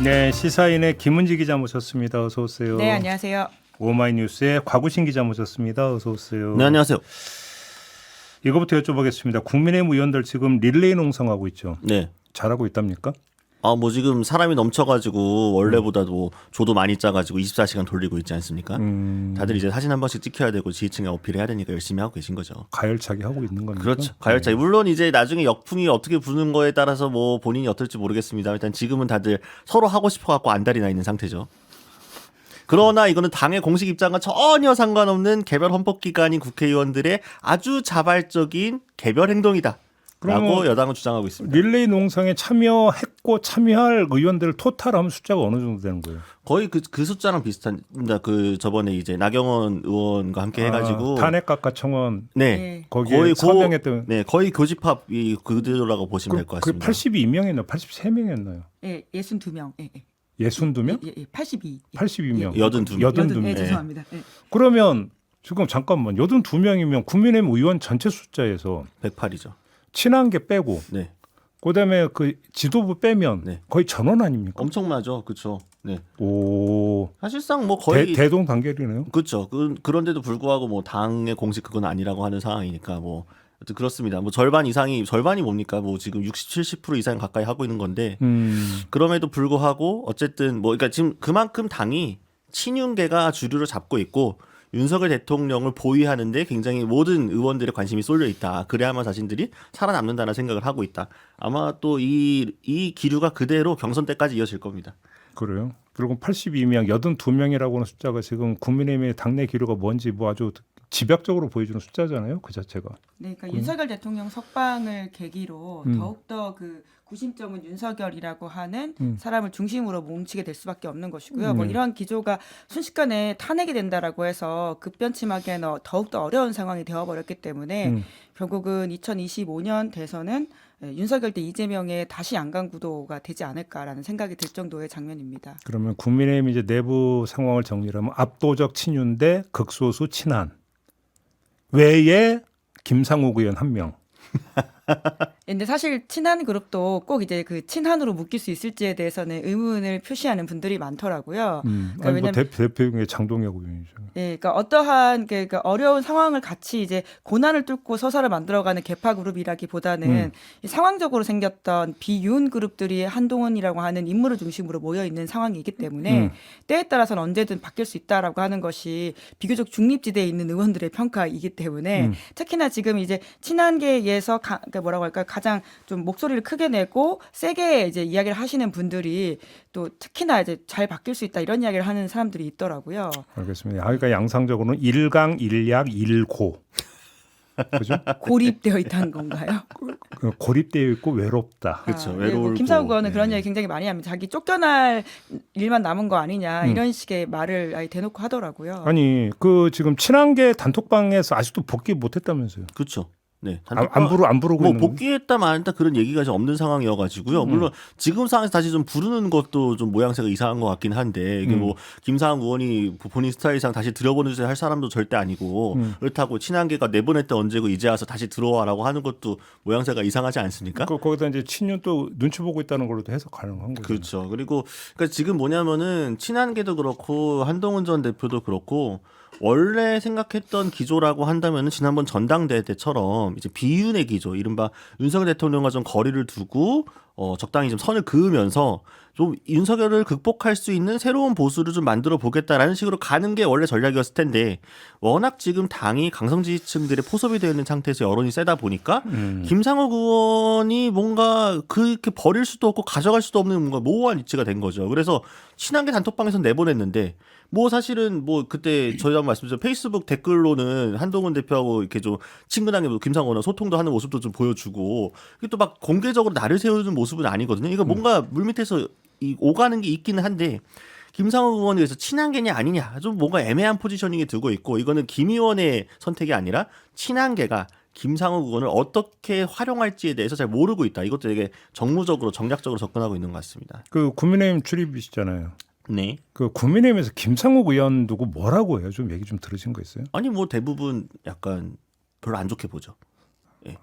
네, 시사인의 김은지 기자 모셨습니다. 어서 오세요. 네, 안녕하세요. 오마이뉴스의 곽우신 기자 모셨습니다. 어서 오세요. 네, 안녕하세요. 이거부터 여쭤보겠습니다. 국민의힘 의원들 지금 릴레이 농성하고 있죠. 네. 잘하고 있답니까? 뭐 지금 사람이 넘쳐가지고 원래보다도 조도 많이 짜가지고 24시간 돌리고 있지 않습니까? 다들 이제 사진 한 번씩 찍혀야 되고 지지층에 어필해야 되니까 열심히 하고 계신 거죠. 가열차게 하고 있는 겁니까? 그렇죠. 가열차기. 물론 이제 나중에 역풍이 어떻게 부는 거에 따라서 뭐 본인이 어떨지 모르겠습니다. 일단 지금은 다들 서로 하고 싶어갖고 안달이 나 있는 상태죠. 그러나 이거는 당의 공식 입장과 전혀 상관없는 개별 헌법기관인 국회의원들의 아주 자발적인 개별 행동이다. 라고 여당은 주장하고 있습니다. 릴레이 농성에 참여했고 참여할 의원들 토탈하면 숫자가 어느 정도 되는 거예요? 거의 그 숫자랑 비슷합니다. 그 저번에 이제 나경원 의원과 함께 해가지고 탄핵각과 청원 네 거기에 거의 서명했던 네 거의 교집합이 그대로라고 보시면 될 것 같습니다. 그 82명이었나요? 83명이었나요? 예, 62명. 예, 예. 62명? 예, 예, 82. 82명. 82명. 예, 예. 죄송합니다. 예. 그러면 지금 잠깐만 82명이면 국민의힘 의원 전체 숫자에서 108이죠. 친한 게 빼고 네, 그다음에 그 지도부 빼면 네. 거의 전원 아닙니까? 엄청나죠. 그렇죠. 네, 오, 사실상 뭐 거의 대동단결이네요. 그렇죠. 그런데도 불구하고 뭐 당의 공식 그건 아니라고 하는 상황이니까 뭐 하여튼 그렇습니다. 뭐 절반이 뭡니까? 뭐 지금 60, 70% 이상 가까이 하고 있는 건데 그럼에도 불구하고 어쨌든 뭐 그러니까 지금 그만큼 당이 친윤계가 주류를 잡고 있고 윤석열 대통령을 보위하는데 굉장히 모든 의원들의 관심이 쏠려 있다. 그래야만 자신들이 살아남는다는 생각을 하고 있다. 아마 또 이 기류가 그대로 경선 때까지 이어질 겁니다. 그래요. 그리고 82명, 82명이라고 하는 숫자가 지금 국민의힘의 당내 기류가 뭔지 뭐 아주 집약적으로 보여주는 숫자잖아요. 그 자체가. 네, 그러니까 윤석열 대통령 석방을 계기로 더욱더 그 구심점은 윤석열이라고 하는 사람을 중심으로 뭉치게 될 수밖에 없는 것이고요. 뭐 이러한 기조가 순식간에 탄핵이 된다라고 해서 급변침하기에는 더욱더 어려운 상황이 되어버렸기 때문에 결국은 2025년 대선은 윤석열 대 이재명의 다시 양강 구도가 되지 않을까라는 생각이 들 정도의 장면입니다. 그러면 국민의힘 이제 내부 상황을 정리하면 압도적 친윤 대 극소수 친한 외에 김상욱 의원 1명. 근데 사실 친한 그룹도 꼭 이제 그 친한으로 묶일 수 있을지에 대해서는 의문을 표시하는 분들이 많더라고요. 그러니까 아니, 왜냐면 뭐 대표의 장동혁 의원이죠. 예, 그러니까 어떠한 그러니까 어려운 상황을 같이 이제 고난을 뚫고 서사를 만들어가는 개파 그룹이라기보다는 이 상황적으로 생겼던 비윤 그룹들이 한동훈이라고 하는 인물을 중심으로 모여 있는 상황이기 때문에 때에 따라서는 언제든 바뀔 수 있다라고 하는 것이 비교적 중립지대에 있는 의원들의 평가이기 때문에 특히나 지금 이제 친한계에서 그러니까 뭐라고 할까요? 가장 좀 목소리를 크게 내고 세게 이제 이야기를 하시는 분들이 또 특히나 이제 잘 바뀔 수 있다 이런 이야기를 하는 사람들이 있더라고요. 알겠습니다. 그러니까 양상적으로는 일강 일약 일고 그죠? 고립되어 있다는 건가요? 고립되어 있고 외롭다. 그렇죠. 네, 외로울고. 김상욱 의원은 네. 그런 이야기 굉장히 많이 합니다. 자기 쫓겨날 일만 남은 거 아니냐 이런 식의 말을 아예 대놓고 하더라고요. 아니 그 지금 친한계 단톡방에서 아직도 복귀 못했다면서요? 그렇죠. 네. 안 부르고 뭐 있는 복귀했다 말했다 그런 얘기가 좀 없는 상황이어가지고요. 물론 지금 상황에서 다시 좀 부르는 것도 좀 모양새가 이상한 것 같긴 한데 이게 뭐 김상욱 의원이 본인 스타일상 다시 들여보내주세요 할 사람도 절대 아니고 그렇다고 친한계가 내보냈다 언제고 이제 와서 다시 들어와라고 하는 것도 모양새가 이상하지 않습니까? 거기다 이제 친윤 또 눈치 보고 있다는 걸로도 해석 가능한 거죠. 그렇죠. 그리고 그러니까 지금 뭐냐면은 친한계도 그렇고 한동훈 전 대표도 그렇고 원래 생각했던 기조라고 한다면은 지난번 전당대회 때처럼 이제 비윤의 기조, 이른바 윤석열 대통령과 좀 거리를 두고 적당히 좀 선을 그으면서 좀 윤석열을 극복할 수 있는 새로운 보수를 좀 만들어 보겠다라는 식으로 가는 게 원래 전략이었을 텐데 워낙 지금 당이 강성 지지층들의 포섭이 되어 있는 상태에서 여론이 세다 보니까 김상욱 의원이 뭔가 그렇게 버릴 수도 없고 가져갈 수도 없는 뭔가 모호한 위치가 된 거죠. 그래서 친한계 단톡방에서 내보냈는데 뭐 사실은 뭐 그때 저희가 말씀드렸죠. 페이스북 댓글로는 한동훈 대표하고 이렇게 좀 친근하게 김상욱 의원과 소통도 하는 모습도 좀 보여주고 이게 또 막 공개적으로 나를 세우는 모습은 아니거든요. 이거 뭔가 물밑에서 오가는 게 있기는 한데 김상욱 의원에 대해서 친한계냐 아니냐 좀 뭔가 애매한 포지셔닝에 두고 있고 이거는 김 의원의 선택이 아니라 친한계가 김상욱 의원을 어떻게 활용할지에 대해서 잘 모르고 있다. 이것도 되게 정무적으로 정략적으로 접근하고 있는 것 같습니다. 그 국민의힘 출입이시잖아요. 네. 그 국민의힘에서 김상욱 의원 두고 뭐라고 해요? 좀 얘기 좀 들으신 거 있어요? 아니 뭐 대부분 약간 별로 안 좋게 보죠. 예.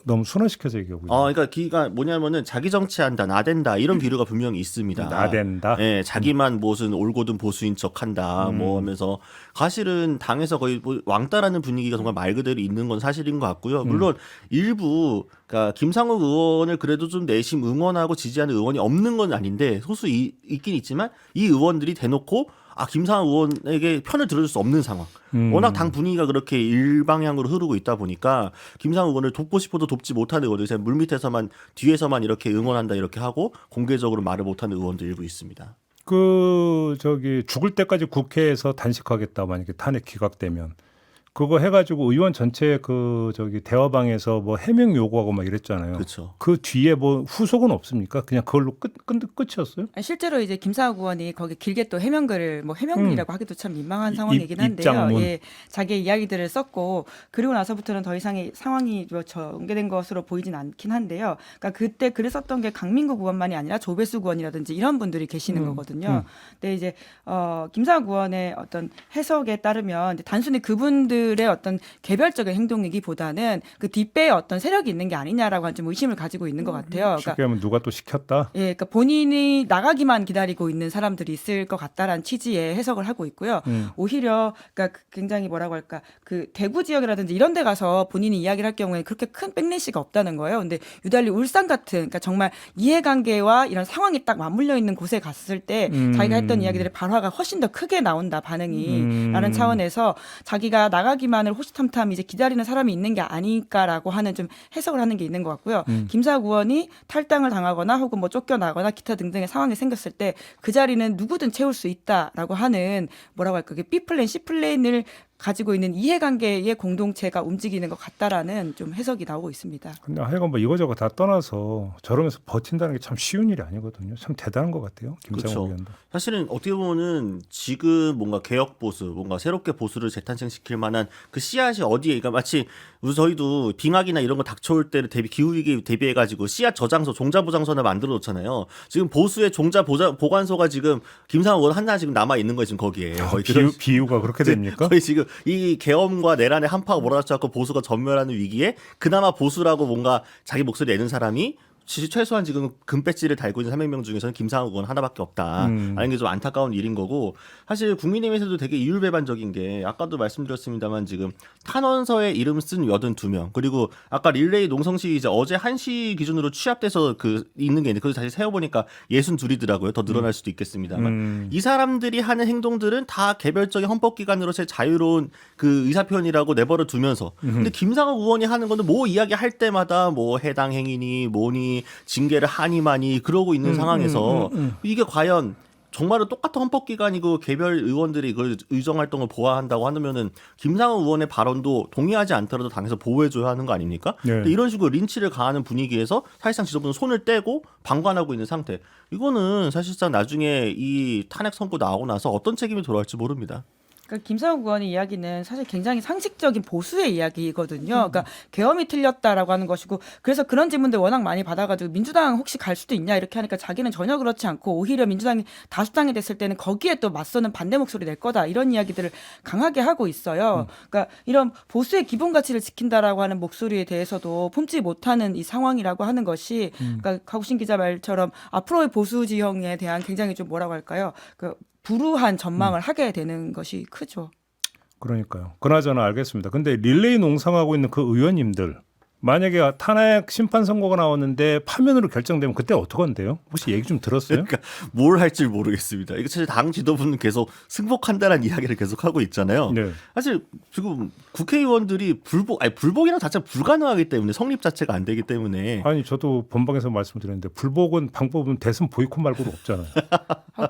너무 순화시켜서 얘기하고 있는. 그러니까 기가 뭐냐면은 자기 정치한다, 나댄다 이런 비류가 분명히 있습니다. 나댄다. 예, 자기만 무슨 올곧은 보수인 척한다, 뭐 하면서 사실은 당에서 거의 뭐 왕따라는 분위기가 정말 말 그대로 있는 건 사실인 것 같고요. 물론 일부 그러니까 김상욱 의원을 그래도 좀 내심 응원하고 지지하는 의원이 없는 건 아닌데 소수 있긴 있지만 이 의원들이 대놓고 김상욱 의원에게 편을 들어줄 수 없는 상황. 워낙 당 분위기가 그렇게 일방향으로 흐르고 있다 보니까 김상욱 의원을 돕고 싶어도 돕지 못하는 의원들이 그냥 물밑에서만 뒤에서만 이렇게 응원한다 이렇게 하고 공개적으로 말을 못하는 의원도 일부 있습니다. 죽을 때까지 국회에서 단식하겠다 만약에 탄핵 기각되면 그거 해가지고 의원 전체 대화방에서 뭐 해명 요구하고 막 이랬잖아요. 그렇죠. 그 뒤에 뭐 후속은 없습니까? 그냥 그걸로 끝이었어요? 실제로 이제 김상욱 의원이 거기 길게 또 해명글을 뭐 해명글이라고 하기도 참 민망한 상황이긴 한데요. 입장문. 예, 자기의 이야기들을 썼고 그리고 나서부터는 더 이상의 상황이 뭐 전개된 것으로 보이진 않긴 한데요. 그러니까 그때 글을 썼던 게 강민국 의원만이 아니라 조배수 의원이라든지 이런 분들이 계시는 거거든요. 근데 이제 김상욱 의원의 어떤 해석에 따르면 이제 단순히 그분들의 어떤 개별적인 행동이기보다는 그 뒷배에 어떤 세력이 있는 게 아니냐라고 한 좀 의심을 가지고 있는 것 같아요. 쉽게 하면 누가 또 시켰다? 예, 그러니까 본인이 나가기만 기다리고 있는 사람들이 있을 것 같다라는 취지의 해석을 하고 있고요. 오히려 그러니까 굉장히 뭐라고 할까 그 대구 지역이라든지 이런 데 가서 본인이 이야기를 할 경우에 그렇게 큰 백래시가 없다는 거예요. 근데 유달리 울산 같은 그러니까 정말 이해관계와 이런 상황이 딱 맞물려 있는 곳에 갔을 때 자기가 했던 이야기들의 발화가 훨씬 더 크게 나온다 반응이라는 차원에서 자기가 나가기만을 호시탐탐 이제 기다리는 사람이 있는 게 아닐까라고 하는 좀 해석을 하는 게 있는 것 같고요. 김상욱 의원이 탈당을 당하거나 혹은 뭐 쫓겨나거나 기타 등등의 상황이 생겼을 때 그 자리는 누구든 채울 수 있다라고 하는 뭐라고 할까 B 플랜, C 플랜을 가지고 있는 이해관계의 공동체가 움직이는 것 같다라는 좀 해석이 나오고 있습니다. 근데 하여간 뭐 이거저거 다 떠나서 저러면서 버틴다는 게 참 쉬운 일이 아니거든요. 참 대단한 것 같아요. 김상욱 의원도. 사실은 어떻게 보면은 지금 뭔가 개혁 보수, 뭔가 새롭게 보수를 재탄생시킬 만한 그 씨앗이 어디에, 그러니까 마치 저희도 빙하기나 이런 거 닥쳐올 때를 기후위기 대비해가지고 씨앗 저장소, 종자 보장소를 만들어 놓잖아요. 지금 보수의 종자 보관소가 지금 김상욱 의원 하나 지금 남아 있는 거예요. 지금 거기에. 거의 비유가 그렇게 됩니까? 거의 지금 이 계엄과 내란의 한파가 몰아닥쳐서 보수가 전멸하는 위기에 그나마 보수라고 뭔가 자기 목소리 내는 사람이 최소한 지금 금배지를 달고 있는 300명 중에서는 김상욱 의원 하나밖에 없다. 라는 게 좀 안타까운 일인 거고 사실 국민의힘에서도 되게 이율배반적인 게 아까도 말씀드렸습니다만 지금 탄원서에 이름 쓴 82명 그리고 아까 릴레이 농성시 이제 어제 1시 기준으로 취합돼서 있는 게 있는데 그걸 다시 세어보니까 62이더라고요. 더 늘어날 수도 있겠습니다만 이 사람들이 하는 행동들은 다 개별적인 헌법기관으로서의 자유로운 그 의사표현이라고 내버려 두면서 근데 김상욱 의원이 하는 거는 뭐 이야기할 때마다 뭐 해당 행위니 뭐니 징계를 하니 많이 그러고 있는 상황에서 이게 과연 정말로 똑같은 헌법기관이고 개별 의원들이 그 의정활동을 보호한다고 하면은 김상욱 의원의 발언도 동의하지 않더라도 당에서 보호해줘야 하는 거 아닙니까? 네. 근데 이런 식으로 린치를 가하는 분위기에서 사실상 지도부는 손을 떼고 방관하고 있는 상태. 이거는 사실상 나중에 이 탄핵 선고 나오고 나서 어떤 책임이 돌아올지 모릅니다. 그러니까 김상욱 의원의 이야기는 사실 굉장히 상식적인 보수의 이야기거든요. 그러니까 계엄이 틀렸다라고 하는 것이고 그래서 그런 질문들 워낙 많이 받아가지고 민주당 혹시 갈 수도 있냐 이렇게 하니까 자기는 전혀 그렇지 않고 오히려 민주당이 다수당이 됐을 때는 거기에 또 맞서는 반대 목소리 낼 거다 이런 이야기들을 강하게 하고 있어요. 그러니까 이런 보수의 기본 가치를 지킨다라고 하는 목소리에 대해서도 품지 못하는 이 상황이라고 하는 것이 그러니까 가구신 기자 말처럼 앞으로의 보수 지형에 대한 굉장히 좀 뭐라고 할까요? 불우한 전망을 하게 되는 것이 크죠. 그러니까요. 그나저나 알겠습니다. 근데 릴레이 농성하고 있는 그 의원님들 만약에 탄핵 심판 선고가 나왔는데 파면으로 결정되면 그때 어떡한데요? 혹시 얘기 좀 들었어요? 그러니까 뭘 할지 모르겠습니다. 이거 사실 당 지도부는 계속 승복한다는 이야기를 계속 하고 있잖아요. 네. 사실 지금 국회의원들이 불복이랑 자체가 불가능하기 때문에 성립 자체가 안 되기 때문에 아니 저도 본방에서 말씀드렸는데 불복은 방법은 대선 보이콧 말고는 없잖아요.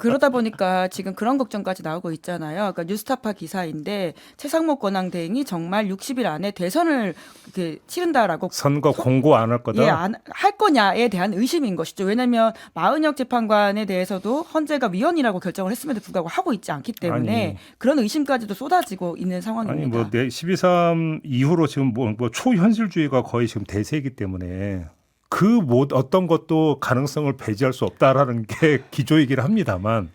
그러다 보니까 지금 그런 걱정까지 나오고 있잖아요. 그러니까 뉴스타파 기사인데 최상목 권한대행이 정말 60일 안에 대선을 이렇게 치른다라고 선거 공고 안 할 거다. 예, 할 거냐에 대한 의심인 것이죠. 왜냐하면 마은혁 재판관에 대해서도 헌재가 위헌이라고 결정을 했음에도 불구하고 하고 있지 않기 때문에 아니, 그런 의심까지도 쏟아지고 있는 상황입니다. 아니 뭐 12.3 이후로 지금 뭐 초현실주의가 거의 지금 대세이기 때문에 어떤 것도 가능성을 배제할 수 없다라는 게 기조이긴 합니다만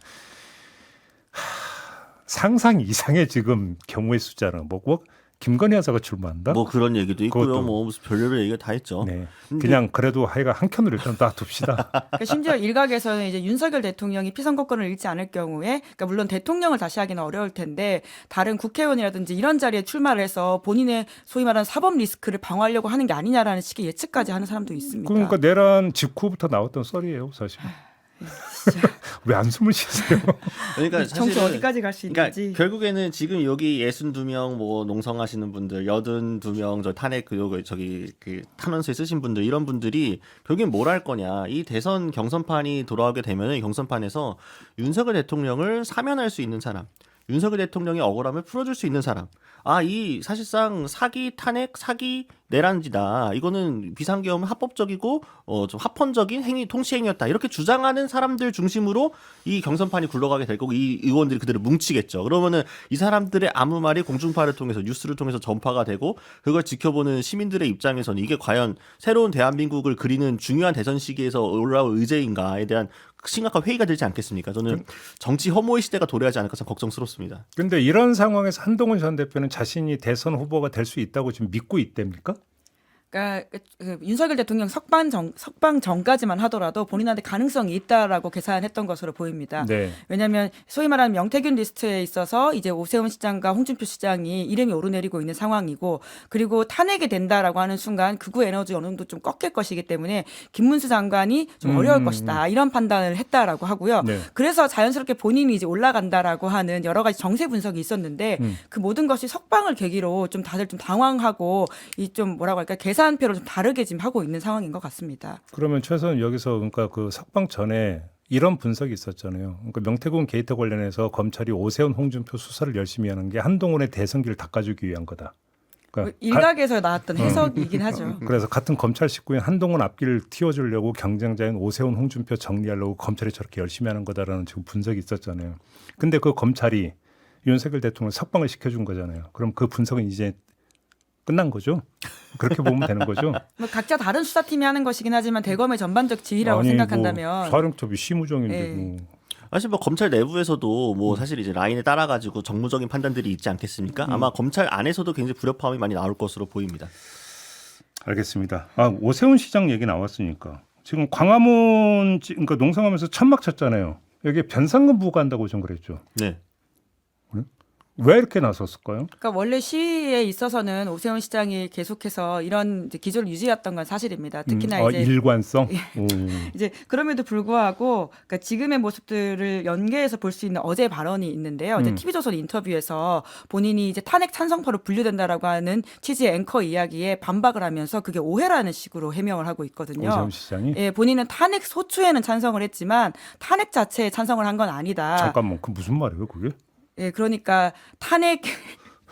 상상 이상의 지금 경우의 숫자는 뭐 김건희 여사가 출마한다? 뭐 그런 얘기도 있고요. 그것도. 뭐 무슨 별의별 얘기가 다 있죠. 네. 근데- 그냥 그래도 하여간 한 켠으로 일단 놔둡시다. 그러니까 심지어 일각에서는 이제 윤석열 대통령이 피선거권을 잃지 않을 경우에, 그러니까 물론 대통령을 다시 하기는 어려울 텐데 다른 국회의원이라든지 이런 자리에 출마를 해서 본인의 소위 말하는 사법 리스크를 방어하려고 하는 게 아니냐라는 식의 예측까지 하는 사람도 있습니다. 그러니까 내란 직후부터 나왔던 썰이에요, 사실. 왜 한숨을 쉬세요? 그러니까 정치 사실은 어디까지 갈 수 그러니까 있는지. 결국에는 지금 여기 62명 뭐 농성하시는 분들, 82명 저 탄핵 저기 그 탄원서에 쓰신 분들 이런 분들이 결국엔 뭘 할 거냐. 이 대선 경선판이 돌아오게 되면은 이 경선판에서 윤석열 대통령을 사면할 수 있는 사람, 윤석열 대통령의 억울함을 풀어줄 수 있는 사람. 아, 이 사실상 사기 탄핵 사기 내란지다. 이거는 비상계엄 합법적이고 좀 합헌적인 행위 통치행위였다. 이렇게 주장하는 사람들 중심으로 이 경선판이 굴러가게 될 거고 이 의원들이 그대로 뭉치겠죠. 그러면은 이 사람들의 아무 말이 공중파를 통해서 뉴스를 통해서 전파가 되고 그걸 지켜보는 시민들의 입장에서는 이게 과연 새로운 대한민국을 그리는 중요한 대선 시기에서 올라올 의제인가에 대한 심각한 회의가 되지 않겠습니까? 저는 정치 혐오의 시대가 도래하지 않을까 참 걱정스럽습니다. 근데 이런 상황에서 한동훈 전 대표는 자신이 대선 후보가 될 수 있다고 지금 믿고 있답니까? 그러니까 그 윤석열 대통령 석방 전까지만 하더라도 본인한테 가능성이 있다라고 계산했던 것으로 보입니다. 네. 왜냐하면 소위 말하는 명태균 리스트에 있어서 이제 오세훈 시장과 홍준표 시장이 이름이 오르내리고 있는 상황이고, 그리고 탄핵이 된다라고 하는 순간 극우 에너지 어느 정도 좀 꺾일 것이기 때문에 김문수 장관이 좀 어려울 것이다, 이런 판단을 했다라고 하고요. 네. 그래서 자연스럽게 본인이 이제 올라간다라고 하는 여러 가지 정세 분석이 있었는데 그 모든 것이 석방을 계기로 좀 다들 좀 당황하고 이 좀 뭐라고 할까 계산표를 좀 다르게 지금 하고 있는 상황인 것 같습니다. 그러면 최소한 여기서 그러니까 그 석방 전에 이런 분석이 있었잖아요. 그러니까 명태균 게이트 관련해서 검찰이 오세훈, 홍준표 수사를 열심히 하는 게 한동훈의 대선기를 닦아주기 위한 거다. 그러니까 일각에서 나왔던 해석이긴 하죠. 그래서 같은 검찰 식구인 한동훈 앞길을 틔워주려고 경쟁자인 오세훈, 홍준표 정리하려고 검찰이 저렇게 열심히 하는 거다라는 지금 분석이 있었잖아요. 근데 그 검찰이 윤석열 대통령 석방을 시켜준 거잖아요. 그럼 그 분석은 이제 끝난 거죠. 그렇게 보면 되는 거죠. 뭐 각자 다른 수사팀이 하는 것이긴 하지만 대검의 전반적 지휘라고 아니, 생각한다면 뭐 사령탑이 심우정인데 네. 뭐. 사실 뭐 검찰 내부에서도 뭐 사실 이제 라인에 따라 가지고 정무적인 판단들이 있지 않겠습니까? 아마 검찰 안에서도 굉장히 불협화음이 많이 나올 것으로 보입니다. 알겠습니다. 아, 오세훈 시장 얘기 나왔으니까 지금 광화문 그러니까 농성하면서 천막 쳤잖아요. 여기에 변상금 부과한다고 좀 그랬죠. 네. 왜 이렇게 나섰을까요? 그러니까 원래 시위에 있어서는 오세훈 시장이 계속해서 이런 이제 기조를 유지했던 건 사실입니다. 특히나 이제 일관성. 오. 이제 그럼에도 불구하고 그러니까 지금의 모습들을 연계해서 볼 수 있는 어제 발언이 있는데요. 이제 TV조선 인터뷰에서 본인이 이제 탄핵 찬성파로 분류된다라고 하는 취지의 앵커 이야기에 반박을 하면서 그게 오해라는 식으로 해명을 하고 있거든요. 오세훈 시장이. 예, 본인은 탄핵 소추에는 찬성을 했지만 탄핵 자체에 찬성을 한 건 아니다. 잠깐만, 그 무슨 말이에요, 그게? 예, 그러니까 탄핵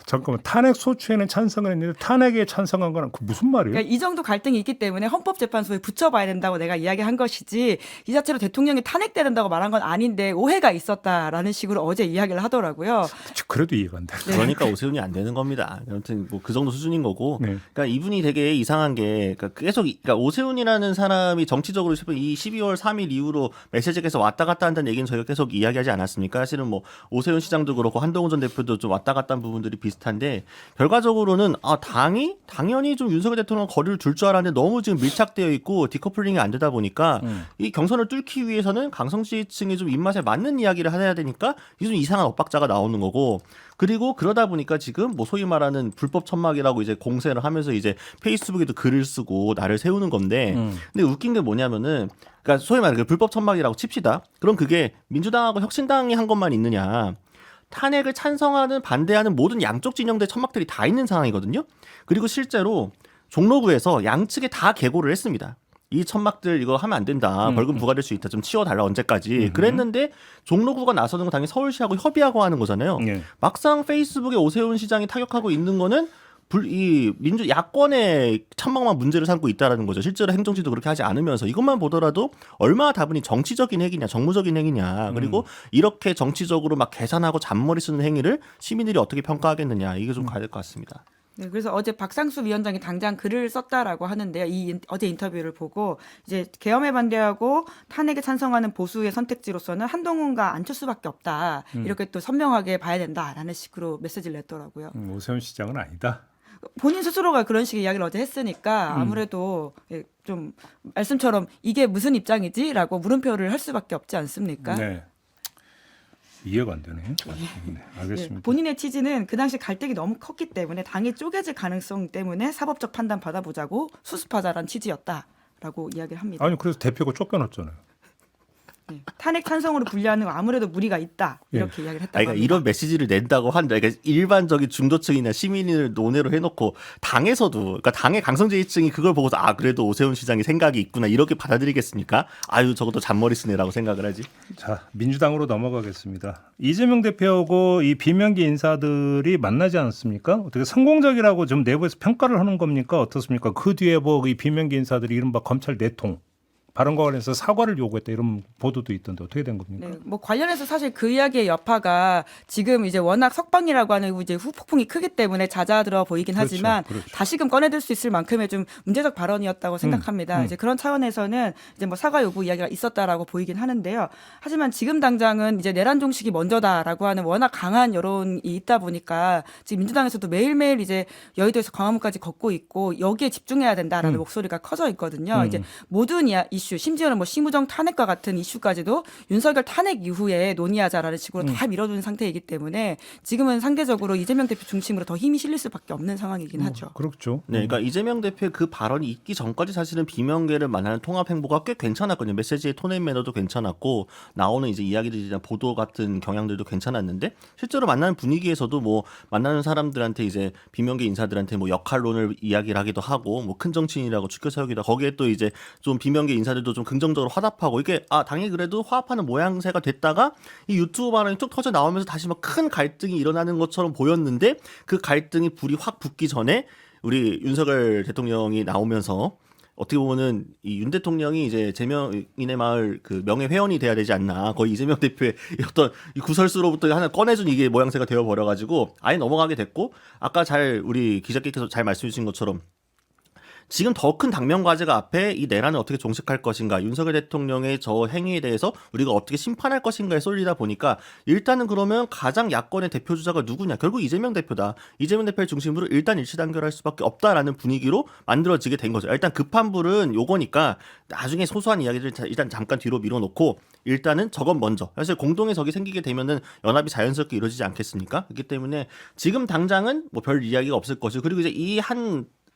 잠깐만, 탄핵 소추에는 찬성을 했는데 탄핵에 찬성한 거는 그 무슨 말이에요? 그러니까 이 정도 갈등이 있기 때문에 헌법재판소에 붙여봐야 된다고 내가 이야기한 것이지 이 자체로 대통령이 탄핵돼야 된다고 말한 건 아닌데 오해가 있었다라는 식으로 어제 이야기를 하더라고요. 그래도 이해가 안 돼. 그러니까 오세훈이 안 되는 겁니다. 아무튼 뭐 그 정도 수준인 거고. 네. 그러니까 이분이 되게 이상한 게 그러니까 계속 그러니까 오세훈이라는 사람이 정치적으로 이 12월 3일 이후로 메시지에서 왔다 갔다 한다는 얘기는 저희가 계속 이야기하지 않았습니까? 사실은 뭐 오세훈 시장도 그렇고 한동훈 전 대표도 좀 왔다 갔다 한 부분들이 비슷한데 결과적으로는 당이 당연히 좀 윤석열 대통령 거리를 둘 줄 알았는데 너무 지금 밀착되어 있고 디커플링이 안 되다 보니까 이 경선을 뚫기 위해서는 강성지층의 좀 입맛에 맞는 이야기를 해야 되니까 이게 좀 이상한 엇박자가 나오는 거고. 그리고 그러다 보니까 지금 뭐 소위 말하는 불법 천막이라고 이제 공세를 하면서 이제 페이스북에도 글을 쓰고 나를 세우는 건데 근데 웃긴 게 뭐냐면은 그러니까 소위 말하는 불법 천막이라고 칩시다. 그럼 그게 민주당하고 혁신당이 한 것만 있느냐. 탄핵을 찬성하는 반대하는 모든 양쪽 진영들의 천막들이 다 있는 상황이거든요. 그리고 실제로 종로구에서 양측에 다 계고를 했습니다. 이 천막들 이거 하면 안 된다. 벌금 부과될 수 있다. 좀 치워달라 언제까지. 그랬는데 종로구가 나서는 건 당연히 서울시하고 협의하고 하는 거잖아요. 네. 막상 페이스북에 오세훈 시장이 타격하고 있는 거는 이 야권의 천막만 문제를 삼고 있다라는 거죠. 실제로 행정지도 그렇게 하지 않으면서 이것만 보더라도 얼마나 다분히 정치적인 행위냐, 정무적인 행위냐, 그리고 이렇게 정치적으로 막 계산하고 잔머리 쓰는 행위를 시민들이 어떻게 평가하겠느냐 이게 좀 가야 될 것 같습니다. 네, 그래서 어제 박상수 위원장이 당장 글을 썼다라고 하는데요. 어제 인터뷰를 보고 이제 계엄에 반대하고 탄핵에 찬성하는 보수의 선택지로서는 한동훈과 안철수밖에 없다. 이렇게 또 선명하게 봐야 된다라는 식으로 메시지를 냈더라고요. 오세훈 시장은 아니다. 본인 스스로가 그런 식의 이야기를 어제 했으니까 아무래도 좀 말씀처럼 이게 무슨 입장이지라고 물음표를 할 수밖에 없지 않습니까? 네. 이해가 안 되네. 네, 알겠습니다. 네, 본인의 취지는 그 당시 갈등이 너무 컸기 때문에 당이 쪼개질 가능성 때문에 사법적 판단 받아보자고 수습하자란 취지였다라고 이야기를 합니다. 아니 그래서 대표가 쫓겨났잖아요. 네, 탄핵 찬성으로 분류하는 건 아무래도 무리가 있다 이렇게 이야기를 했다고 그러니까 합니다. 이런 메시지를 낸다고 한다. 그러니까 일반적인 중도층이나 시민을 논외로 해놓고 당에서도 그러니까 당의 강성지지층이 그걸 보고서 아 그래도 오세훈 시장이 생각이 있구나 이렇게 받아들이겠습니까? 아유 저것도 잔머리 쓰네라고 생각을 하지. 자 민주당으로 넘어가겠습니다. 이재명 대표하고 이 비명계 인사들이 만나지 않았습니까? 어떻게 성공적이라고 좀 내부에서 평가를 하는 겁니까? 어떻습니까? 그 뒤에 뭐 이 비명계 인사들이 이른바 검찰 내통 발언과 관련해서 사과를 요구했다 이런 보도도 있던데 어떻게 된 겁니까? 네, 뭐 관련해서 사실 그 이야기의 여파가 지금 이제 워낙 석방이라고 하는 이제 후폭풍이 크기 때문에 잦아들어 보이긴 그렇죠, 하지만 그렇죠. 다시금 꺼내들 수 있을 만큼의 좀 문제적 발언이었다고 생각합니다. 이제 그런 차원에서는 이제 뭐 사과 요구 이야기가 있었다라고 보이긴 하는데요. 하지만 지금 당장은 이제 내란 종식이 먼저다라고 하는 워낙 강한 여론이 있다 보니까 지금 민주당에서도 매일매일 이제 여의도에서 광화문까지 걷고 있고 여기에 집중해야 된다라는 목소리가 커져 있거든요. 이제 모든 이슈 심지어는 뭐 심우정 탄핵과 같은 이슈까지도 윤석열 탄핵 이후에 논의하자라는 식으로 다 밀어둔 상태이기 때문에 지금은 상대적으로 이재명 대표 중심으로 더 힘이 실릴 수밖에 없는 상황이긴 하죠. 그렇죠. 네, 그러니까 이재명 대표의 그 발언이 있기 전까지 사실은 비명계를 만나는 통합 행보가 꽤 괜찮았거든요. 메시지의 톤앤 매너도 괜찮았고 나오는 이제 이야기들이나 보도 같은 경향들도 괜찮았는데 실제로 만나는 분위기에서도 뭐 만나는 사람들한테 이제 비명계 인사들한테 뭐 역할론을 이야기를 하기도 하고 뭐 큰 정치인이라고 추켜 세우기도 하고 거기에 또 이제 좀 비명계 인사들도 좀 긍정적으로 화답하고 이게 아 당이 그래도 화합하는 모양새가 됐다가 이 유튜브 발언이 쭉 터져 나오면서 다시 막 큰 갈등이 일어나는 것처럼 보였는데 그 갈등이 불이 확 붙기 전에 우리 윤석열 대통령이 나오면서 어떻게 보면은 이 윤 대통령이 이제 제명인의 마을 그 명예 회원이 돼야 되지 않나 거의 이재명 대표의 어떤 이 구설수로부터 하나 꺼내준 이게 모양새가 되어 버려가지고 아예 넘어가게 됐고 아까 잘 우리 기자께서 잘 말씀해 주신 것처럼 지금 더 큰 당면 과제가 앞에 이 내란을 어떻게 종식할 것인가 윤석열 대통령의 저 행위에 대해서 우리가 어떻게 심판할 것인가에 쏠리다 보니까 일단은 그러면 가장 야권의 대표 주자가 누구냐 결국 이재명 대표다. 이재명 대표를 중심으로 일단 일치 단결할 수밖에 없다라는 분위기로 만들어지게 된 거죠. 일단 급한 불은 요거니까 나중에 소소한 이야기를 일단 잠깐 뒤로 밀어놓고 일단은 저건 먼저 사실 공동의 적이 생기게 되면은 연합이 자연스럽게 이루어지지 않겠습니까? 그렇기 때문에 지금 당장은 뭐 별 이야기가 없을 것이고 그리고 이제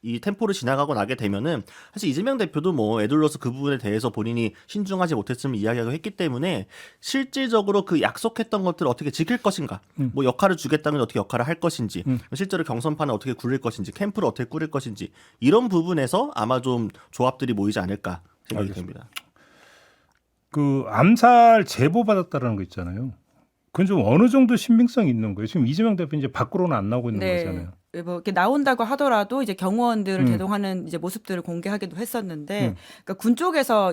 이 템포를 지나가고 나게 되면은 사실 이재명 대표도 뭐 애들로서 그 부분에 대해서 본인이 신중하지 못했음을 이야기하고 했기 때문에 실질적으로 그 약속했던 것들을 어떻게 지킬 것인가 뭐 역할을 주겠다면 어떻게 역할을 할 것인지 실제로 경선판을 어떻게 굴릴 것인지 캠프를 어떻게 꾸릴 것인지 이런 부분에서 아마 좀 조합들이 모이지 않을까 생각이 됩니다. 그 암살 제보 받았다라는 거 있잖아요. 그건 좀 어느 정도 신빙성이 있는 거예요. 지금 이재명 대표 이제 밖으로는 안 나오고 있는 거잖아요. 뭐 이렇게 나온다고 하더라도 이제 경호원들을 대동하는 이제 모습들을 공개하기도 했었는데, 그러니까 군 쪽에서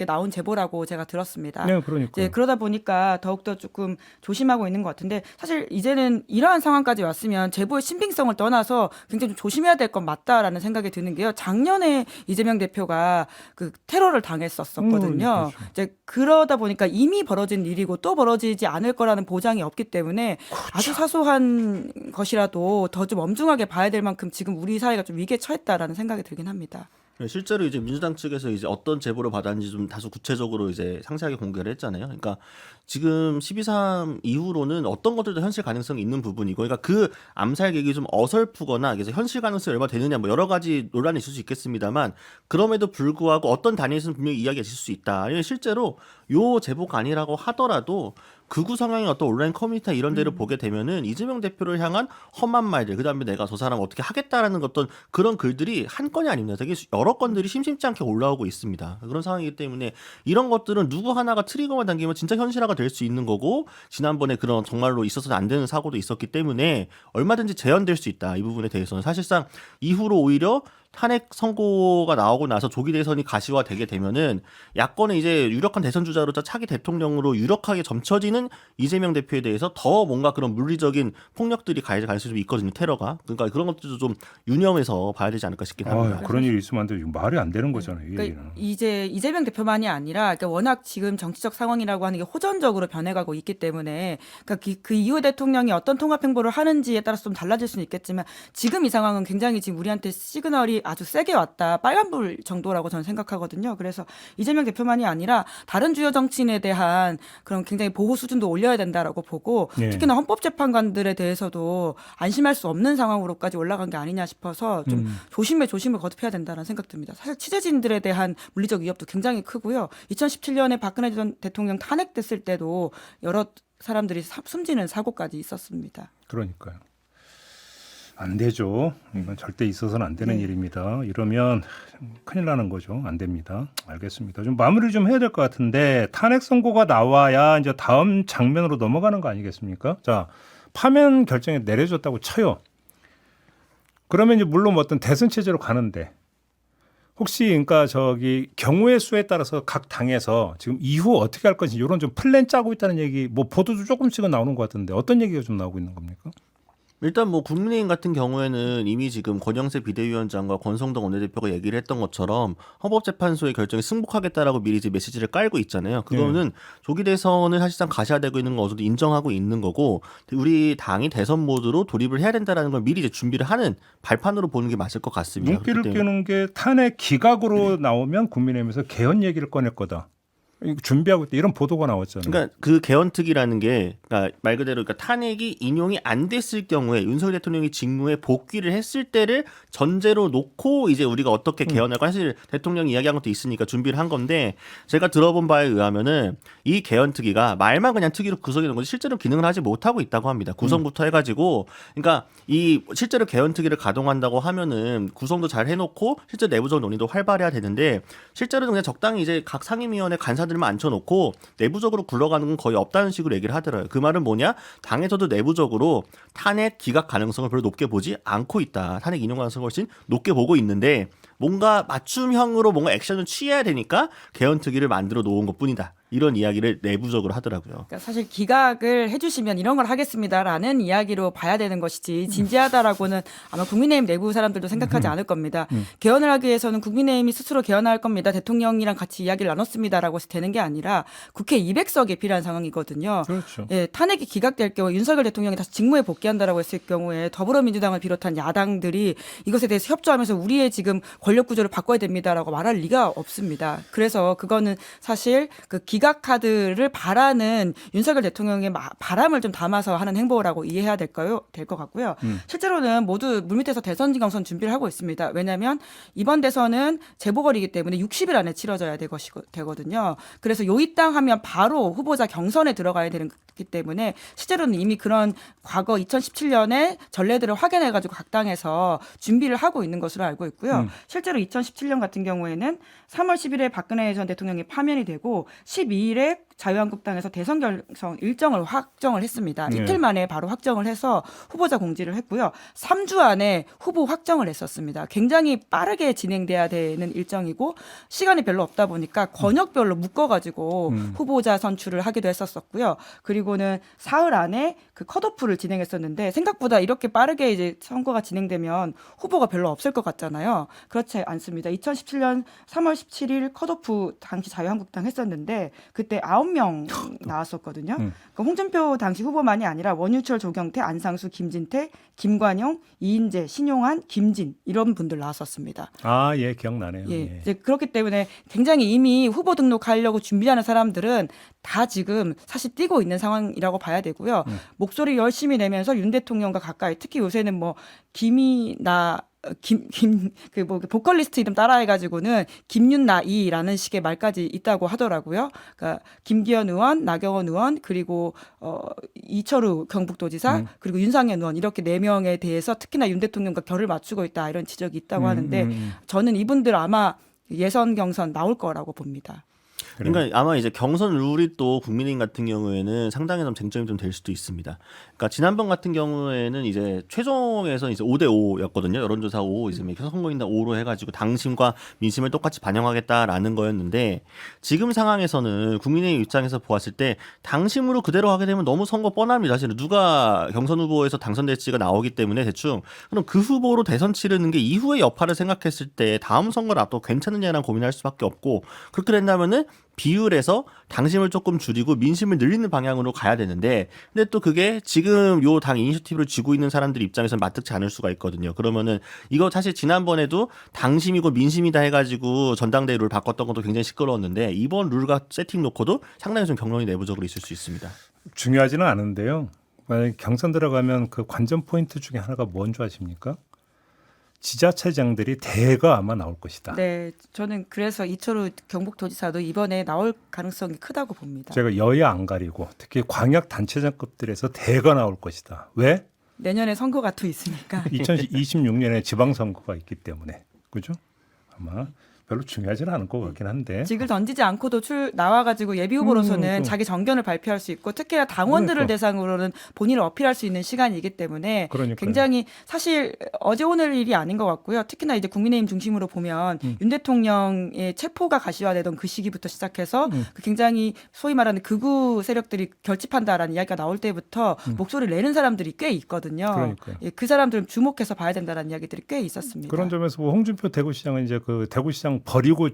나온 제보라고 제가 들었습니다. 네, 그러니까. 이제 그러다 보니까 더욱더 조금 조심하고 있는 것 같은데, 사실 이제는 이러한 상황까지 왔으면 제보의 신빙성을 떠나서 굉장히 좀 조심해야 될 건 맞다라는 생각이 드는 게요. 작년에 이재명 대표가 그 테러를 당했었거든요. 그렇죠. 이제 그러다 보니까 이미 벌어진 일이고 또 벌어지지 않을 거라는 보장이 없기 때문에 아주 사소한 것이라도 더 좀 엄중하게 봐야 될 만큼 지금 우리 사회가 좀 위기에 처했다라는 생각이 들긴 합니다. 실제로 이제 민주당 측에서 이제 어떤 제보를 받았는지 좀 다소 구체적으로 이제 상세하게 공개를 했잖아요. 그러니까 지금 12.3 이후로는 어떤 것들도 현실 가능성이 있는 부분이고, 그러니까 그 암살 계획이 좀 어설프거나 그래서 현실 가능성이 얼마 되느냐 뭐 여러 가지 논란이 있을 수 있겠습니다만 그럼에도 불구하고 어떤 단위에서는 분명히 이야기가 있을 수 있다. 실제로 요 제보가 아니라고 하더라도 극우 성향의 어떤 온라인 커뮤니티 이런 데를 보게 되면은 이재명 대표를 향한 험한 말들, 그다음에 내가 저 사람 어떻게 하겠다라는 어떤 그런 글들이 한 건이 아닙니다. 되게 여러 건들이 심심치 않게 올라오고 있습니다. 그런 상황이기 때문에 이런 것들은 누구 하나가 트리거만 당기면 진짜 현실화가 될 수 있는 거고, 지난번에 그런 정말로 있어서는 안 되는 사고도 있었기 때문에 얼마든지 재현될 수 있다. 이 부분에 대해서는 사실상 이후로 오히려 탄핵 선고가 나오고 나서 조기 대선이 가시화되게 되면은 야권의 이제 유력한 대선 주자로서 차기 대통령으로 유력하게 점쳐지는 이재명 대표에 대해서 더 뭔가 그런 물리적인 폭력들이 가해질 가능성이 좀 있거든요. 테러가. 그러니까 그런 것들도 좀 유념해서 봐야 되지 않을까 싶긴 합니다. 그런 일이 있으면 안 돼. 말이 안 되는 거잖아요. 이 그러니까 얘기는. 이제 이재명 대표만이 아니라 그러니까 워낙 지금 정치적 상황이라고 하는 게 호전적으로 변해가고 있기 때문에 그러니까 그 이후 대통령이 어떤 통합 행보를 하는지에 따라서 좀 달라질 수는 있겠지만 지금 이 상황은 굉장히 지금 우리한테 시그널이 아주 세게 왔다. 빨간불 정도라고 저는 생각하거든요. 그래서 이재명 대표만이 아니라 다른 주요 정치인에 대한 그런 굉장히 보호 수준도 올려야 된다라고 보고 예. 특히나 헌법재판관들에 대해서도 안심할 수 없는 상황으로까지 올라간 게 아니냐 싶어서 좀 조심을 거듭해야 된다는 생각 듭니다. 사실 취재진들에 대한 물리적 위협도 굉장히 크고요. 2017년에 박근혜 전 대통령 탄핵됐을 때도 여러 사람들이 숨지는 사고까지 있었습니다. 그러니까요. 안 되죠. 이건 절대 있어서는 안 되는 네. 일입니다. 이러면 큰일 나는 거죠. 안 됩니다. 알겠습니다. 좀 마무리를 좀 해야 될 것 같은데 탄핵 선고가 나와야 이제 다음 장면으로 넘어가는 거 아니겠습니까? 자, 파면 결정이 내려졌다고 쳐요. 그러면 이제 물론 뭐 어떤 대선 체제로 가는데 혹시 그러니까 경우의 수에 따라서 각 당에서 지금 이후 어떻게 할 건지 이런 좀 플랜 짜고 있다는 얘기 뭐 보도도 조금씩은 나오는 것 같은데 어떤 얘기가 좀 나오고 있는 겁니까? 일단 뭐 국민의힘 같은 경우에는 이미 지금 권영세 비대위원장과 권성동 원내대표가 얘기를 했던 것처럼 헌법재판소의 결정에 승복하겠다라고 미리 이제 메시지를 깔고 있잖아요. 그거는 조기 대선을 사실상 가시화되고 있는 거 어제도 인정하고 있는 거고 우리 당이 대선 모드로 돌입을 해야 된다라는 걸 미리 이제 준비를 하는 발판으로 보는 게 맞을 것 같습니다. 눈길을 끄는 게 탄핵 기각으로 나오면 국민의힘에서 개헌 얘기를 꺼낼 거다. 이거 준비하고 있다. 이런 보도가 나왔잖아요. 그러니까 그 개헌특위라는 게 그러니까 말 그대로 그러니까 탄핵이 인용이 안 됐을 경우에 윤석열 대통령이 직무에 복귀를 했을 때를 전제로 놓고 이제 우리가 어떻게 개헌할까 사실 대통령이 이야기한 것도 있으니까 준비를 한 건데 제가 들어본 바에 의하면은 이 개헌특위가 말만 그냥 특위로 구성해 놓은 거지 실제로 기능을 하지 못하고 있다고 합니다. 구성부터 해가지고 그러니까 이 실제로 개헌특위를 가동한다고 하면은 구성도 잘 해놓고 실제 내부적 논의도 활발해야 되는데 실제로는 그냥 적당히 이제 각 상임위원회 간사들만 앉혀놓고 내부적으로 굴러가는 건 거의 없다는 식으로 얘기를 하더라고요. 그 말은 뭐냐? 당에서도 내부적으로 탄핵 기각 가능성을 별로 높게 보지 않고 있다. 탄핵 인용 가능성을 훨씬 높게 보고 있는데 뭔가 맞춤형으로 뭔가 액션을 취해야 되니까 개헌특위를 만들어 놓은 것뿐이다. 이런 이야기를 내부적으로 하더라고요. 그러니까 사실 기각을 해주시면 이런 걸 하겠습니다라는 이야기로 봐야 되는 것이지 진지하다라고는 아마 국민의힘 내부 사람들도 생각하지 않을 겁니다. 개헌을 하기 위해서는 국민의힘이 스스로 개헌할 겁니다. 대통령이랑 같이 이야기를 나눴습니다라고 해서 되는 게 아니라 국회 200석이 필요한 상황이거든요. 그렇죠. 예, 탄핵이 기각될 경우 윤석열 대통령이 다시 직무에 복귀한다라고 했을 경우에 더불어민주당을 비롯한 야당들이 이것에 대해서 협조하면서 우리의 지금 권력 구조를 바꿔야 됩니다라고 말할 리가 없습니다. 그래서 그거는 사실 그 기각 카드를 바라는 윤석열 대통령의 바람을 좀 담아서 하는 행보라고 이해해야 될 것 같고요. 실제로는 모두 물밑에서 대선 경선 준비를 하고 있습니다. 왜냐하면 이번 대선은 재보궐이기 때문에 60일 안에 치러져야 되거든요. 그래서 요 이 땅 하면 바로 후보자 경선에 들어가야 되는 거기 때문에 실제로는 이미 그런 과거 2017년에 전례들을 확인해가지고 각 당에서 준비를 하고 있는 것으로 알고 있고요. 실제로 2017년 같은 경우에는 3월 10일에 박근혜 전 대통령이 파면이 되고 12일에 자유한국당에서 대선 결선 일정을 확정을 했습니다. 네. 이틀 만에 바로 확정을 해서 후보자 공지를 했고요. 3주 안에 후보 확정을 했었습니다. 굉장히 빠르게 진행돼야 되는 일정이고 시간이 별로 없다 보니까 권역별로 묶어가지고 후보자 선출을 하기도 했었고요. 그리고는 사흘 안에 그 컷오프를 진행했었는데 생각보다 이렇게 빠르게 이제 선거가 진행되면 후보가 별로 없을 것 같잖아요. 그렇지 않습니다. 2017년 3월 17일 컷오프 당시 자유한국당 했었는데 그때 9명 나왔었거든요. 그러니까 홍준표 당시 후보만이 아니라 원유철, 조경태, 안상수, 김진태, 김관영, 이인재, 신용한, 김진 이런 분들 나왔었습니다. 아, 예, 기억나네요. 예, 예. 이제 그렇기 때문에 굉장히 이미 후보 등록하려고 준비하는 사람들은 다 지금 사실 뛰고 있는 상황이라고 봐야 되고요. 목소리 열심히 내면서 윤 대통령과 가까이 특히 요새는 뭐 보컬리스트 이름 따라해가지고는 김윤나이라는 식의 말까지 있다고 하더라고요. 그러니까 김기현 의원, 나경원 의원, 그리고 이철우 경북도지사, 그리고 윤상현 의원 이렇게 4명에 대해서 특히나 윤 대통령과 결을 맞추고 있다 이런 지적이 있다고 하는데 저는 이분들 아마 예선 경선 나올 거라고 봅니다. 그러니까 아마 이제 경선 룰이 또 국민의힘 같은 경우에는 상당히 좀 쟁점이 좀 될 수도 있습니다. 그러니까 지난번 같은 경우에는 이제 최종에서 이제 5대 5였거든요. 여론조사 5, 이제 선거인단 5로 해가지고 당심과 민심을 똑같이 반영하겠다라는 거였는데 지금 상황에서는 국민의힘 입장에서 보았을 때 당심으로 그대로 하게 되면 너무 선거 뻔합니다. 사실은 누가 경선 후보에서 당선될지가 나오기 때문에 대충 그럼 그 후보로 대선 치르는 게 이후의 여파를 생각했을 때 다음 선거를 앞두고 괜찮느냐라는 고민할 수밖에 없고 그렇게 된다면은 비율에서 당심을 조금 줄이고 민심을 늘리는 방향으로 가야 되는데 근데 또 그게 지금 요 당 이니셔티브를 쥐고 있는 사람들 입장에서는 마뜩지 않을 수가 있거든요. 그러면은 이거 사실 지난번에도 당심이고 민심이다 해가지고 전당대회 룰 바꿨던 것도 굉장히 시끄러웠는데 이번 룰과 세팅 놓고도 상당히 좀 경론이 내부적으로 있을 수 있습니다. 중요하지는 않은데요. 만약 경선 들어가면 그 관전 포인트 중에 하나가 뭔 줄 아십니까? 지자체장들이 대거 아마 나올 것이다. 네, 저는 그래서 이철우 경북도지사도 이번에 나올 가능성이 크다고 봅니다. 제가 여야 안 가리고 특히 광역 단체장급들에서 대거 나올 것이다. 왜? 내년에 선거가 또 있으니까. 2026년에 지방선거가 있기 때문에. 그죠? 아마 별로 중요하지는 않을 것 같긴 한데. 직을 던지지 않고도 나와가지고 예비 후보로서는 그- 자기 정견을 발표할 수 있고 특히나 당원들을 그러니까. 대상으로는 본인을 어필할 수 있는 시간이기 때문에 그러니까요. 굉장히 사실 어제 오늘 일이 아닌 것 같고요. 특히나 이제 국민의힘 중심으로 보면 윤 대통령의 체포가 가시화되던 그 시기부터 시작해서 그 굉장히 소위 말하는 극우 세력들이 결집한다라는 이야기가 나올 때부터 목소리를 내는 사람들이 꽤 있거든요. 그러니까요. 예, 그 사람들을 주목해서 봐야 된다는 이야기들이 꽤 있었습니다. 그런 점에서 뭐 홍준표 대구시장은 이제 그 대구시장 버리고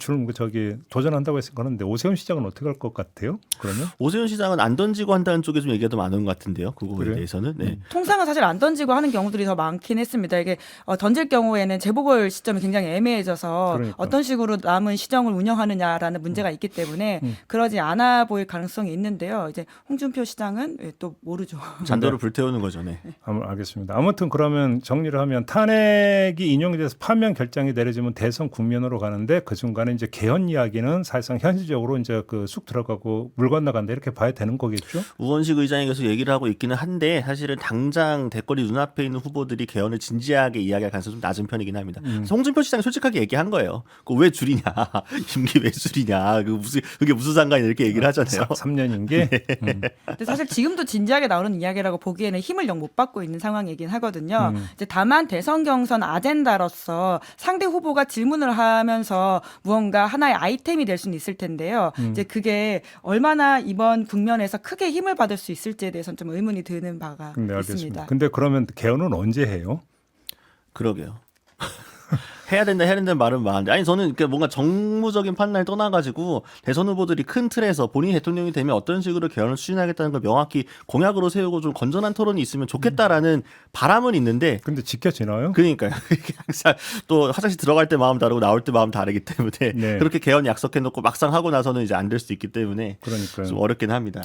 도전한다고 했을 거는데 오세훈 시장은 어떻게 할 것 같아요? 그러면 오세훈 시장은 안 던지고 한다는 쪽에 좀 얘기가 더 많은 것 같은데요. 그거에 그래요? 대해서는. 네. 통상은 사실 안 던지고 하는 경우들이 더 많긴 했습니다. 이게 던질 경우에는 재보궐 시점이 굉장히 애매해져서 그러니까. 어떤 식으로 남은 시정을 운영하느냐라는 문제가 있기 때문에 그러지 않아 보일 가능성이 있는데요. 이제 홍준표 시장은 또 모르죠. 잔도를 불태우는 거죠. 네. 알겠습니다. 아무튼 그러면 정리를 하면 탄핵이 인용이 돼서 파면 결정이 내려지면 대선 국면으로 가는데 그 중간에 이제 개헌 이야기는 사실상 현실적으로 이제 그 쑥 들어가고 물 건너간다 이렇게 봐야 되는 거겠죠? 우원식 의장이 계속 얘기를 하고 있기는 한데 사실은 당장 대권이 눈앞에 있는 후보들이 개헌을 진지하게 이야기할 가능성이 좀 낮은 편이긴 합니다. 그래서 홍준표 시장이 솔직하게 얘기한 거예요. 그 왜 줄이냐, 임기 왜 줄이냐, 그게 무슨 상관이냐 이렇게 얘기를 하잖아요. 3년인 게 근데 사실 지금도 진지하게 나오는 이야기라고 보기에는 힘을 영 못 받고 있는 상황이긴 하거든요. 이제 다만 대선 경선 아젠다로서 상대 후보가 질문을 하면서 무언가 하나의 아이템이 될 수는 있을 텐데요. 이제 그게 얼마나 이번 국면에서 크게 힘을 받을 수 있을지에 대해서는 좀 의문이 드는 바가 네, 알겠습니다. 있습니다. 근데 그러면 개헌은 언제 해요? 그러게요. 해야 된다는 말은 많은데 아니 저는 이렇게 뭔가 정무적인 판단을 떠나가지고 대선 후보들이 큰 틀에서 본인이 대통령이 되면 어떤 식으로 개헌을 추진하겠다는 걸 명확히 공약으로 세우고 좀 건전한 토론이 있으면 좋겠다라는 바람은 있는데 근데 지켜지나요? 그러니까요. 이게 항상 또 화장실 들어갈 때 마음 다르고 나올 때 마음 다르기 때문에 네. 그렇게 개헌 약속해놓고 막상 하고 나서는 이제 안 될 수 있기 때문에 그러니까요. 좀 어렵긴 합니다.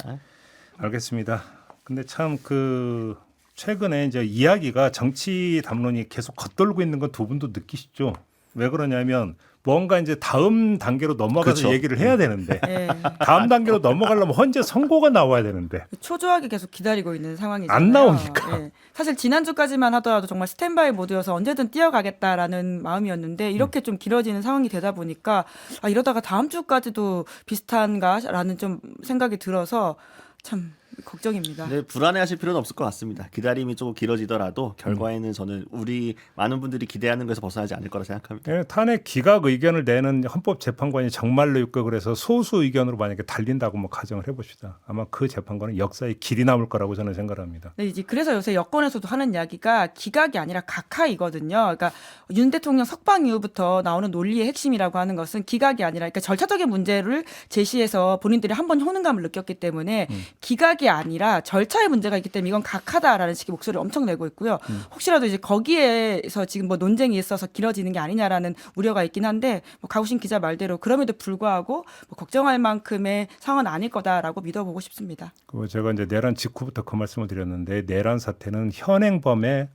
알겠습니다. 근데 참 그 최근에 이제 이야기가 정치 담론이 계속 겉돌고 있는 건 두 분도 느끼시죠? 왜 그러냐면 뭔가 이제 다음 단계로 넘어가서 그렇죠. 얘기를 해야 되는데 예. 다음 단계로 넘어가려면 현재 선고가 나와야 되는데 초조하게 계속 기다리고 있는 상황이잖아요. 안 나오니까. 예. 사실 지난주까지만 하더라도 정말 스탠바이 모드여서 언제든 뛰어가겠다라는 마음이었는데 이렇게 좀 길어지는 상황이 되다 보니까 이러다가 다음 주까지도 비슷한가라는 좀 생각이 들어서 참 걱정입니다. 네, 불안해하실 필요는 없을 것 같습니다. 기다림이 조금 길어지더라도 결과에는 저는 우리 많은 분들이 기대하는 것에서 벗어나지 않을 거라 생각합니다. 예, 탄핵 기각 의견을 내는 헌법재판관이 정말로 있고 그래서 소수 의견으로 만약에 달린다고 뭐 가정을 해봅시다. 아마 그 재판관은 역사에 길이 남을 거라고 저는 생각합니다. 네, 이제 그래서 요새 여권에서도 하는 이야기가 기각이 아니라 각하이거든요. 그러니까 윤 대통령 석방 이후부터 나오는 논리의 핵심이라고 하는 것은 기각이 아니라 그러니까 절차적인 문제를 제시해서 본인들이 한 번 효능감을 느꼈기 때문에 기각이 아니라 절차의 문제가 있기 때문에 이건 각하다라는 식의 목소리를 엄청 내고 있고요. 혹시라도 이제 거기에서 지금 뭐 논쟁이 있어서 길어지는 게 아니냐라는 우려가 있긴 한데 뭐 가우신 기자 말대로 그럼에도 불구하고 뭐 걱정할 만큼의 상황은 아닐 거다라고 믿어보고 싶습니다. 그 제가 이제 내란 직후부터 그 말씀을 드렸는데 내란 사태는 현행범에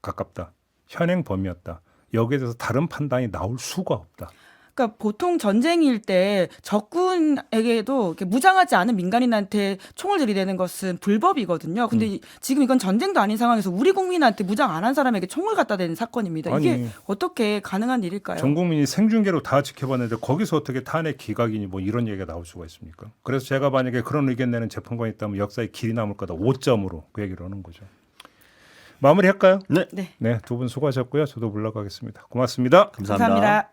가깝다. 현행범이었다. 여기에 대해서 다른 판단이 나올 수가 없다. 그러니까 보통 전쟁일 때 적군에게도 이렇게 무장하지 않은 민간인한테 총을 들이대는 것은 불법이거든요. 근데 지금 이건 전쟁도 아닌 상황에서 우리 국민한테 무장 안 한 사람에게 총을 갖다 대는 사건입니다. 이게 아니, 어떻게 가능한 일일까요? 전 국민이 생중계로 다 지켜봤는데 거기서 어떻게 탄핵 기각이니 뭐 이런 얘기가 나올 수가 있습니까? 그래서 제가 만약에 그런 의견 내는 재판관이 있다면 역사에 길이 남을 거다. 5점으로 그 얘기를 하는 거죠. 마무리할까요? 네. 네. 네, 두 분 수고하셨고요. 저도 물러가겠습니다. 고맙습니다. 감사합니다. 감사합니다.